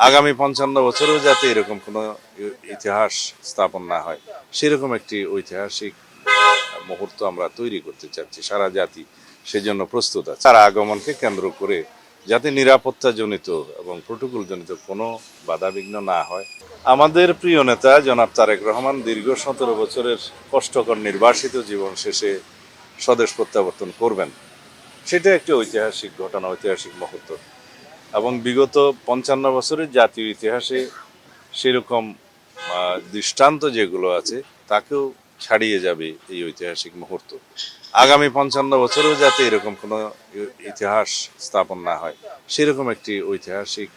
আগামী ৫৫ বছরেও যাতে এরকম কোনো ইতিহাস স্থাপন না হয়, সেরকম একটি ঐতিহাসিক মুহূর্ত আমরা তৈরি করতে চাচ্ছি। সারা জাতি সেজন্য প্রস্তুত আছে। তার আগমনকে কেন্দ্র করে যাতে নিরাপত্তাজনিত এবং প্রোটোকলজনিত কোনো বাধাবিঘ্ন না হয়। আমাদের প্রিয় নেতা জনাব তারেক রহমান দীর্ঘ ১৭ বছরের কষ্টকর নির্বাসিত জীবন শেষে স্বদেশ প্রত্যাবর্তন করবেন। সেটা একটি ঐতিহাসিক ঘটনা, ঐতিহাসিক মুহূর্ত। এবং বিগত ৫৫ বছরের জাতীয় ইতিহাসে সেরকম দৃষ্টান্ত যেগুলো আছে তাকেও ছাড়িয়ে যাবে এই ঐতিহাসিক মুহূর্ত। আগামী ৫৫ বছরেও যাতে এরকম কোনো ইতিহাস স্থাপন না হয়, সেরকম একটি ঐতিহাসিক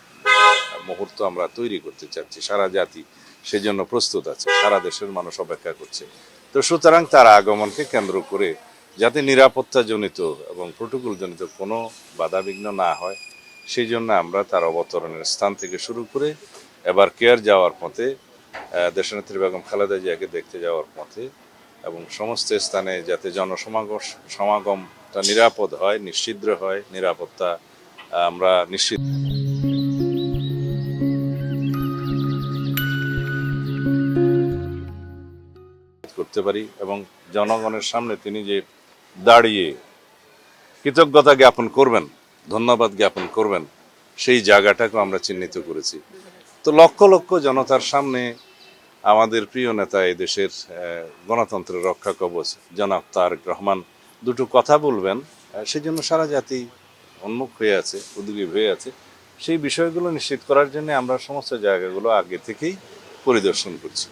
মুহূর্ত আমরা তৈরি করতে চাচ্ছি। সারা জাতি সেজন্য প্রস্তুত আছে, সারা দেশের মানুষ অপেক্ষা করছে। তো সুতরাং তার আগমনকে কেন্দ্র করে যাতে নিরাপত্তাজনিত এবং প্রোটোকলজনিত কোনো বাধাবিঘ্ন না হয়, সেই জন্য আমরা তার অবতরণের স্থান থেকে শুরু করে এবার কেয়ার যাওয়ার পথে, দেশনেত্রী বেগম খালেদা জিয়াকে দেখতে যাওয়ার পথে এবং সমস্ত স্থানে যাতে সমাগমটা নিরাপদ হয়, নিশ্চিদ্র হয়, নিরাপত্তা আমরা নিশ্চিত করতে পারি এবং জনগণের সামনে তিনি যে দাঁড়িয়ে কৃতজ্ঞতা জ্ঞাপন করবেন, ধন্যবাদ জ্ঞাপন করবেন, সেই জায়গাটাকে আমরা চিহ্নিত করেছি। তো লক্ষ লক্ষ জনতার সামনে আমাদের প্রিয় নেতা এই দেশের গণতন্ত্রের রক্ষা কবচ জনাব তারেক রহমান দুটো কথা বলবেন, সেই জন্য সারা জাতি উন্মুখ হয়ে আছে, উদ্যোগী হয়ে আছে। সেই বিষয়গুলো নিশ্চিত করার জন্য আমরা সমস্ত জায়গাগুলো আগে থেকেই পরিদর্শন করছি।